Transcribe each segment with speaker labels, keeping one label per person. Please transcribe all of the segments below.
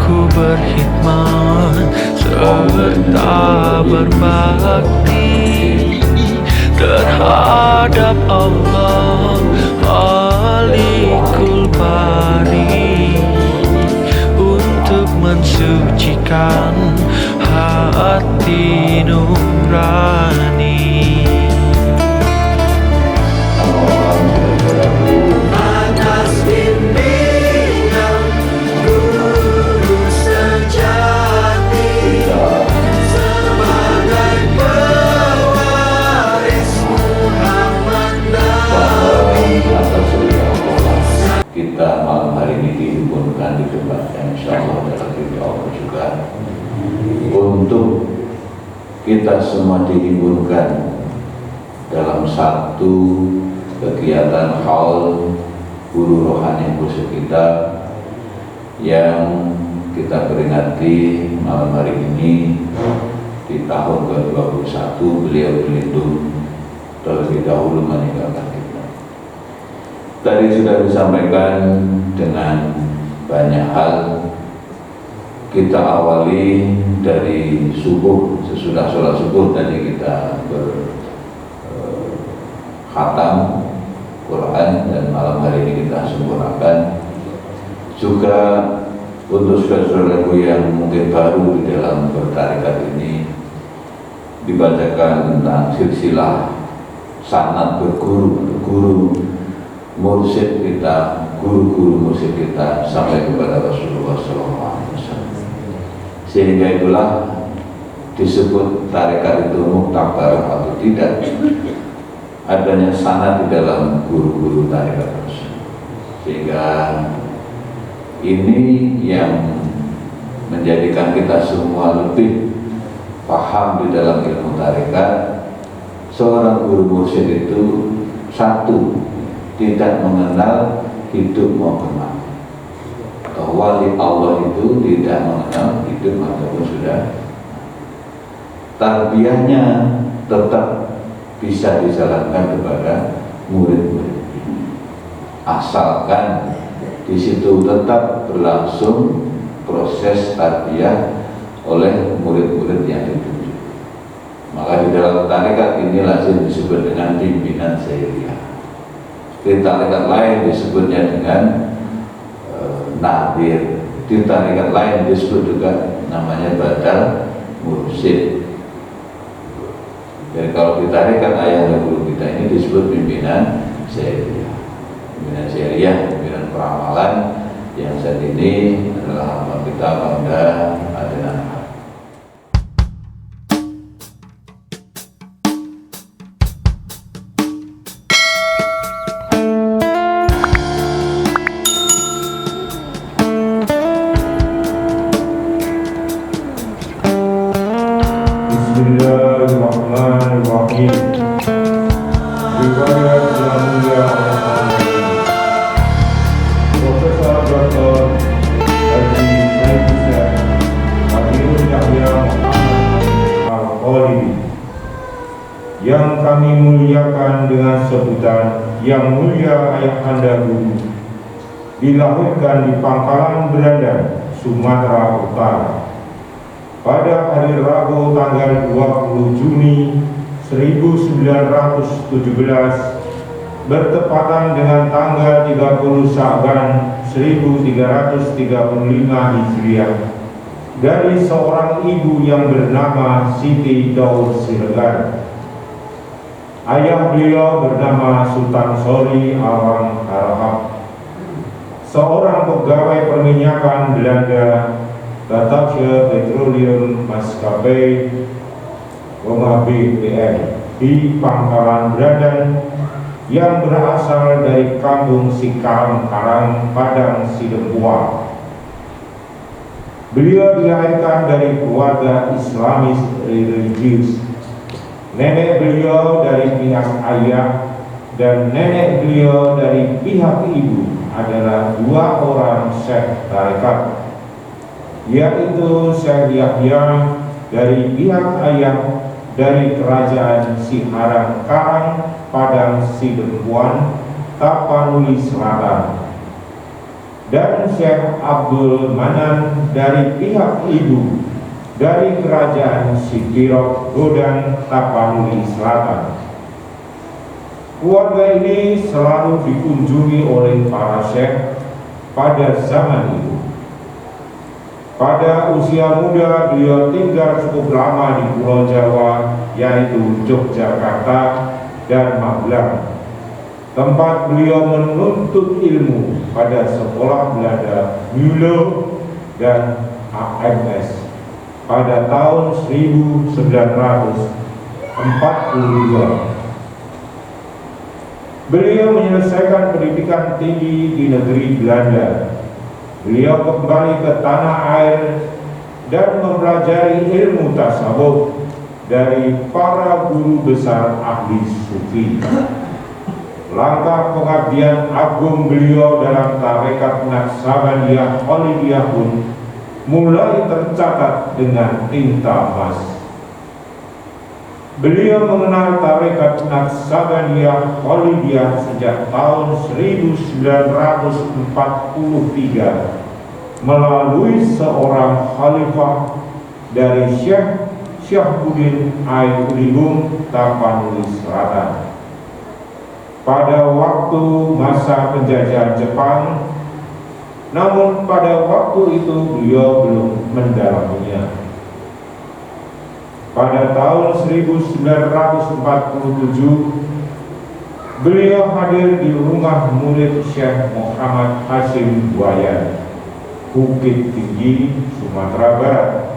Speaker 1: ku berkhidmat serta berbakti terhadap Allah Malikul Bari, untuk mensucikan hati nurani.
Speaker 2: Atas bimbingan guru sejati, sebagai pewaris Muhammad Nabi.
Speaker 3: Kita malam hari ini dihubungkan di tempat yang insyaallah dalam diri Allah juga, untuk kita semua dihubungkan dalam satu kegiatan haul guru rohani khusus kita yang kita peringati malam hari ini di tahun ke-21 beliau berlindung terlebih dahulu meninggalkan kita. Tadi sudah disampaikan dengan banyak hal. Kita awali dari subuh, sesudah sholat subuh tadi kita khatam Quran, dan malam hari ini kita sempurnakan juga untuk saudara-saudaraku yang mungkin baru di dalam bertarekat ini, dibacakan tentang silsilah sanad berguru, guru mursyid kita, guru-guru mursyid kita sampai kepada Rasulullah SAW. Sehingga itulah disebut tarekat itu muktabar atau tidak, adanya sanad di dalam guru-guru tarekat tersebut. Sehingga ini yang menjadikan kita semua lebih paham di dalam ilmu tarekat. Seorang guru mursyid itu satu, tidak mengenal hidup maupun mati, atau wali Allah itu tidak mengenal hidup ataupun sudah. Tarbiyahnya tetap bisa dijalankan kepada murid-murid, asalkan di situ tetap berlangsung proses tarbiyah oleh murid-murid yang ditunjuk. Maka di dalam tarekat ini lazim disebut dengan pimpinan sairiyah. Di tarekat lain disebutnya dengan nadir. Di tarekat lain disebut juga namanya badal mursyid. Jadi kalau di tarekat ayah guru kita ini disebut pimpinan sairiyah. Pimpinan sairiyah, pimpinan peramalan yang saat ini adalah hamba kita Bangga Adnan.
Speaker 4: Bismillahirrahmanirrahim. Riwayat yang mulia Profesor Dr. Haji Sayyidina Amirul Yahya Muhammad Al-Khalidi, yang kami muliakan dengan sebutan Yang Mulia Ayahanda Guru, dilahirkan di Pangkalan Berandan, Sumatera Utara pada hari Rabu tanggal 20 Juni 1917 bertepatan dengan tanggal 30 Sya'ban 1335 Hijriah, dari seorang ibu yang bernama Siti Daud Siregar. Ayah beliau bernama Sultan Sori Awang Harahap, seorang pegawai perminyakan Belanda, Batavia Petroleum Maskapai BPM di Pangkalan Berandan, yang berasal dari kampung Cikarang Karang, Padang Sidempuan. Beliau dilahirkan dari keluarga Islamis religius. Nenek beliau dari pihak ayah dan nenek beliau dari pihak ibu adalah dua orang syekh tarekat, yaitu Syekh Yahya dari pihak ayah dari kerajaan Cikarang Karang, Padang Sidempuan, Tapanuli Selatan, dan Syekh Abdul Manan dari pihak ibu dari kerajaan Sikirot Godan Tapanuli Selatan. Keluarga ini selalu dikunjungi oleh para syekh pada zaman itu. Pada usia muda beliau tinggal cukup lama di Pulau Jawa, yaitu Yogyakarta dan Magelang, tempat beliau menuntut ilmu pada sekolah Belanda Müller dan AMS pada tahun 1942. Beliau menyelesaikan pendidikan tinggi di negeri Belanda. Beliau kembali ke tanah air dan mempelajari ilmu tasawuf dari para guru besar ahli sufi. Langkah pengabdian agung beliau dalam tarekat Naqsabandiyah Khalidiyah pun mulai tercatat dengan tinta emas. Beliau mengenal tarekat Naqsabandiyah Khalidiyah sejak tahun 1943 melalui seorang khalifah dari Syekh Syahbuddin Aiulibung Tapanuli Selatan. Pada waktu masa penjajahan Jepang, namun pada waktu itu beliau belum mendalaminya. Pada tahun 1947, beliau hadir di rumah murid Syekh Muhammad Hashim Buayan, Bukit Tinggi, Sumatera Barat.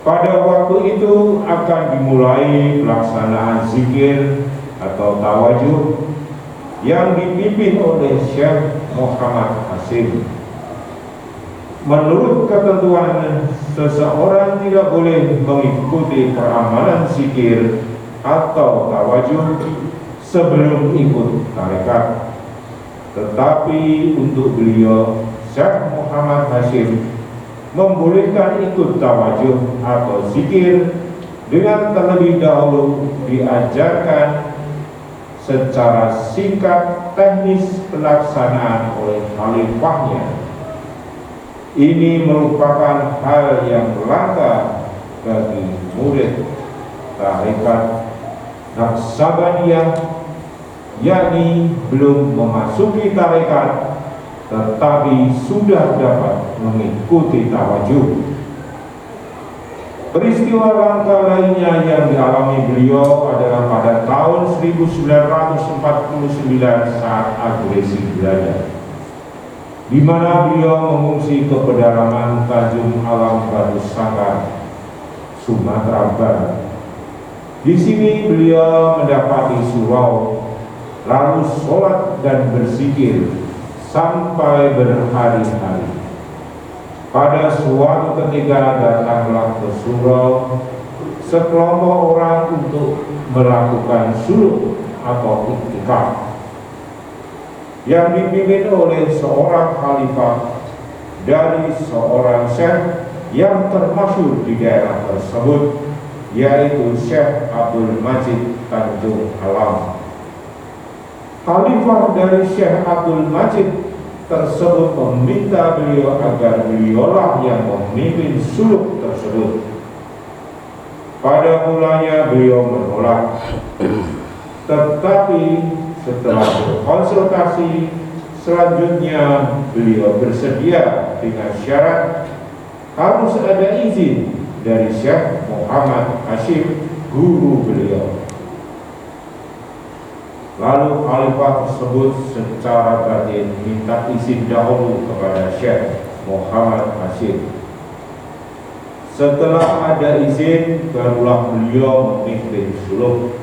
Speaker 4: Pada waktu itu akan dimulai pelaksanaan zikir atau tawajuh yang dipimpin oleh Syekh Muhammad Hashim. Menurut ketentuan, seseorang tidak boleh mengikuti peramalan zikir atau tawajuh sebelum ikut tarekat. Tetapi untuk beliau, Syekh Muhammad Hashim membolehkan ikut tawajuh atau zikir dengan terlebih dahulu diajarkan secara singkat teknis pelaksanaan oleh khalifahnya. Ini merupakan hal yang langka bagi murid tarekat Naqsabandiyah, yakni belum memasuki tarekat tetapi sudah dapat mengikuti tawajuh. Peristiwa langka lainnya yang dialami beliau adalah pada tahun 1949 saat agresi Belanda, di mana beliau mengungsi ke pedalaman Tanjung Alam Batu Sanggar, Sumatera Barat. Di sini beliau mendapati surau, lalu sholat dan berzikir sampai berhari-hari. Pada suatu ketika datanglah ke surau sekelompok orang untuk melakukan suluk atau iktikaf yang dipimpin oleh seorang khalifah dari seorang syekh yang termasyhur di daerah tersebut, yaitu Syekh Abdul Majid Tanjung Alam. Khalifah dari Syekh Abdul Majid tersebut meminta beliau agar beliaulah yang memimpin suluk tersebut. Pada mulanya beliau menolak, tetapi setelah berkonsultasi selanjutnya beliau bersedia dengan syarat harus ada izin dari Syekh Muhammad Hashim, guru beliau. Lalu khalifah tersebut secara batin minta izin dahulu kepada Syekh Muhammad Hashim. Setelah ada izin, barulah beliau memimpin suluk.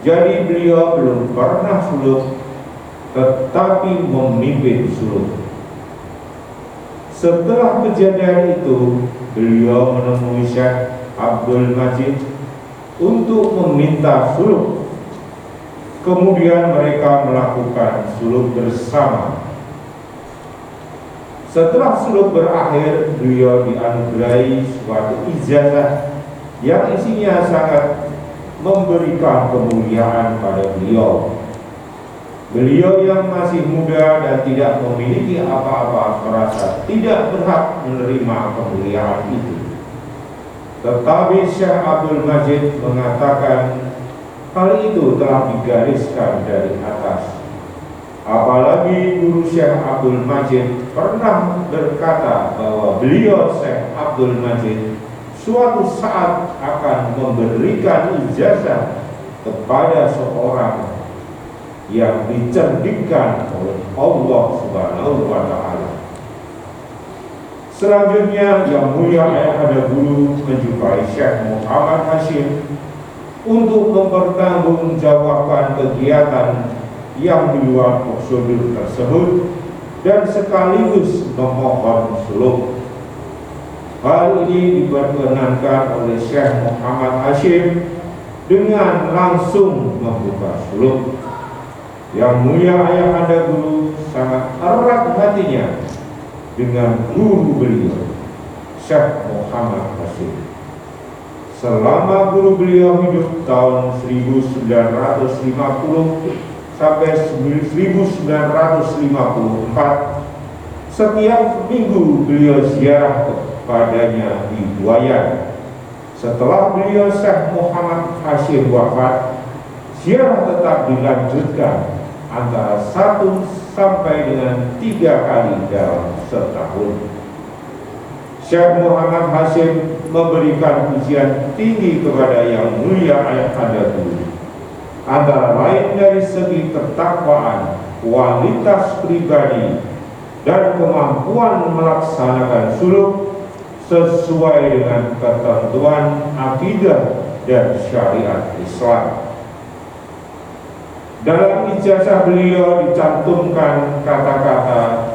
Speaker 4: Jadi beliau belum pernah suluk, tetapi memimpin suluk. Setelah kejadian itu, beliau menemui Syekh Abdul Majid untuk meminta suluk. Kemudian mereka melakukan suluk bersama. Setelah suluk berakhir, beliau dianugerahi suatu ijazah yang isinya sangat memberikan kemuliaan pada beliau. Beliau yang masih muda dan tidak memiliki apa-apa merasa tidak berhak menerima kemuliaan itu. Tetapi Syekh Abdul Majid mengatakan hal itu telah digariskan dari atas. Apalagi guru Syekh Abdul Majid pernah berkata bahwa beliau Syekh Abdul Majid suatu saat akan memberikan ijazah kepada seorang yang dicerdikkan oleh Allah Subhanahu wa Ta'ala. Selanjutnya Yang Mulia Ayahanda Guru menjumpai Syekh Muhammad Hashim untuk mempertanggungjawabkan kegiatan yang di luar prosedur tersebut dan sekaligus memohon suluk. Hal ini diperkenankan oleh Syekh Muhammad Hashim dengan langsung membuka suluk. Yang Mulia Ayahanda Guru sangat erat hatinya dengan guru beliau, Syekh Muhammad Hashim. Selama guru beliau hidup tahun 1950 sampai 1954, setiap minggu beliau ziarah kepadanya di Buayan. Setelah beliau Syekh Muhammad Hashim wafat, ziarah tetap dilanjutkan antara 1 sampai dengan 3 kali dalam setahun. Syekh Muhammad Hashim memberikan pujian tinggi kepada Yang Mulia Ayahanda Guru, antara lain dari segi ketakwaan, kualitas pribadi, dan kemampuan melaksanakan suluk sesuai dengan ketentuan akidah dan syariat Islam. Dalam ijazah beliau dicantumkan kata-kata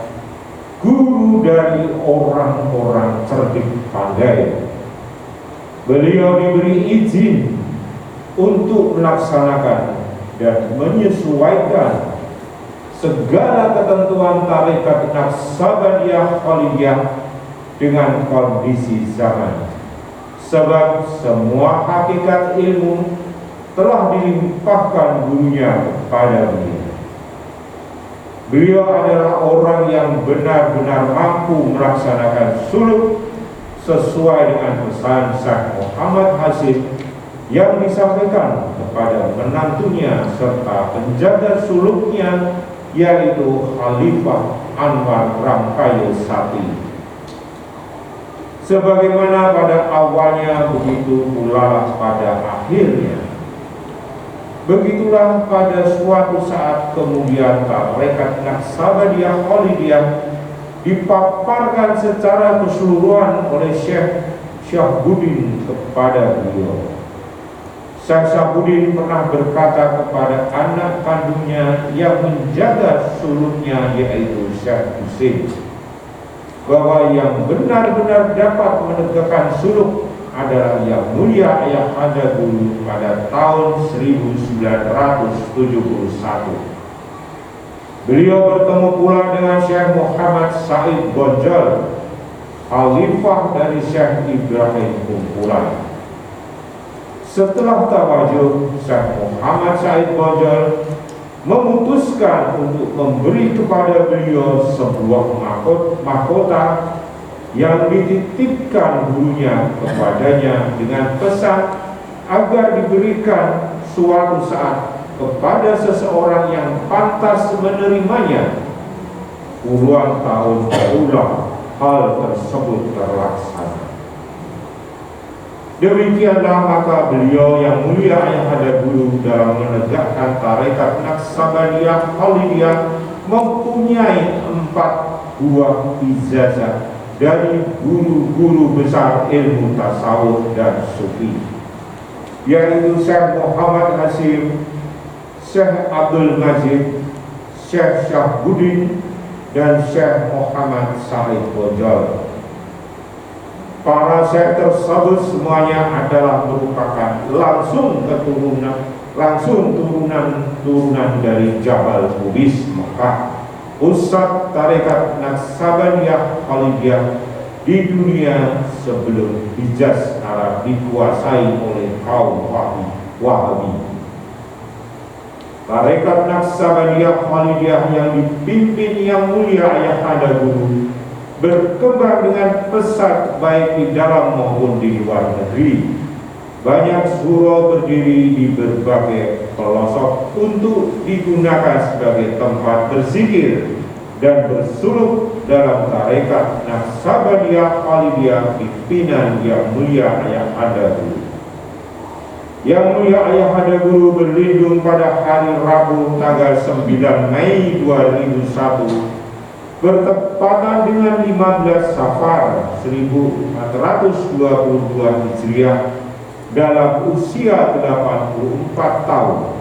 Speaker 4: guru dari orang-orang cerdik pandai. Beliau diberi izin untuk melaksanakan dan menyesuaikan segala ketentuan tarekat Naqsabandiyah Khalidiyah dengan kondisi zaman, sebab semua hakikat ilmu telah dilimpahkan gurunya kepada beliau. Beliau adalah orang yang benar-benar mampu melaksanakan suluk sesuai dengan pesan Syekh Muhammad Hashim yang disampaikan kepada menantunya serta penjaga suluknya, yaitu Khalifah Anwar Ramkayo Sati. Sebagaimana pada awalnya, begitu pula pada akhirnya. Begitulah pada suatu saat kemudian tarekat Naqsabandiyah Khalidiyah dipaparkan secara keseluruhan oleh Syekh Syahbuddin kepada beliau. Syekh Syahbuddin pernah berkata kepada anak kandungnya yang menjaga suluknya, yaitu Syekh Husin, bahwa yang benar-benar dapat menegakkan suluk adalah Yang Mulia Ayahanda Guru pada tahun 1971. Beliau bertemu pula dengan Syekh Muhammad Said Bonjol, Khalifah dari Syekh Ibrahim Kumpulan. Setelah tawajuh, Syekh Muhammad Said Bonjol memutuskan untuk memberi kepada beliau sebuah mahkota yang dititipkan gurunya kepadanya dengan pesan agar diberikan suatu saat kepada seseorang yang pantas menerimanya. Puluhan tahun berulang hal tersebut terlaksana. Demikianlah maka beliau Yang Mulia Ayahanda Guru dalam menegakkan tarekat Naqsabandiyah Khalidiyah mempunyai 4 buah ijazah dari guru-guru besar ilmu tasawuf dan sufi, yaitu Syekh Muhammad Hashim, Syekh Abdul Majid, Syekh Syahbuddin, dan Syekh Muhammad Said Bonjol. Para syekh tersebut semuanya adalah merupakan turunan dari Jabal Qubis Mekah, pusat tarekat Naqsabandiyah Khalidiyah di dunia sebelum Hijaz Arab dikuasai oleh kaum Wahabi. Tarekat Naksabaniyah Khalidiyah yang dipimpin Yang Mulia Ayahanda Guru berkembang dengan pesat baik di dalam maupun di luar negeri. Banyak surau berdiri di berbagai pelosok untuk digunakan sebagai tempat berzikir dan bersuluk dalam tarekat Naksabaniyah Khalidiyah pimpinan Yang Mulia Ayahanda Guru. Yang Mulia Ayahanda Guru berlindung pada hari Rabu tanggal 9 Mei 2001 bertepatan dengan 15 Safar 1422 Hijriah dalam usia 84 tahun,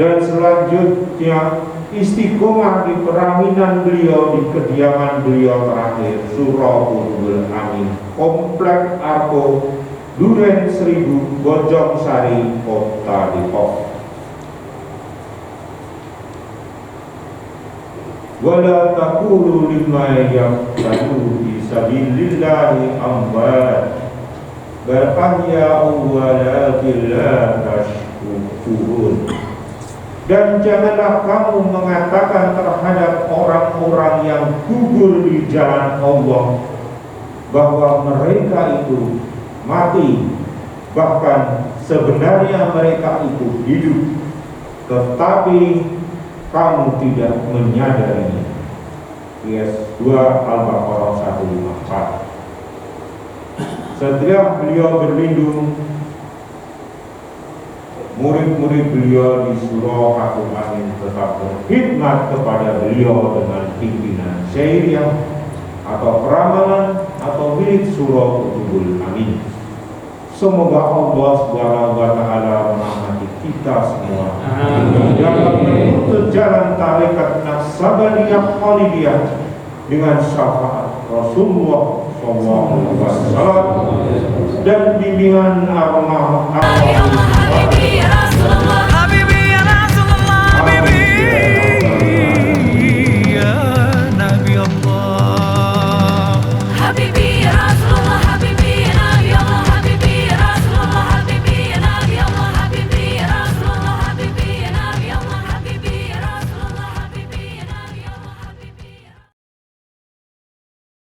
Speaker 4: dan selanjutnya istiqomah di peranginan beliau di kediaman beliau terakhir Surau Purwul Amin, Komplek Arko, Duren Seribu, Bojong Sari, Kota Depok. Wala taqulu lima yaqtadu fi sabilillahi amwat bal ahya'u walakin la tashkurun. Dan janganlah kamu mengatakan terhadap orang-orang yang gugur di jalan Allah bahwa mereka itu mati, bahkan sebenarnya mereka itu hidup, tetapi kamu tidak menyadarinya. Yes, 2 Al-Baqarah 154. Setelah beliau berlindung, murid-murid beliau di Surau Hakul Amin tetap berkhidmat kepada beliau dengan pimpinan syairiyah atau peramalan atau milik Surau Kutubul Amin. Semoga Allah Subhanahu wa Ta'ala merahmati kita semua dalam menuntut jalan tarekat Naksabaniyah Khalidiyah dengan syafaat Rasulullah SAW dan bimbingan arwah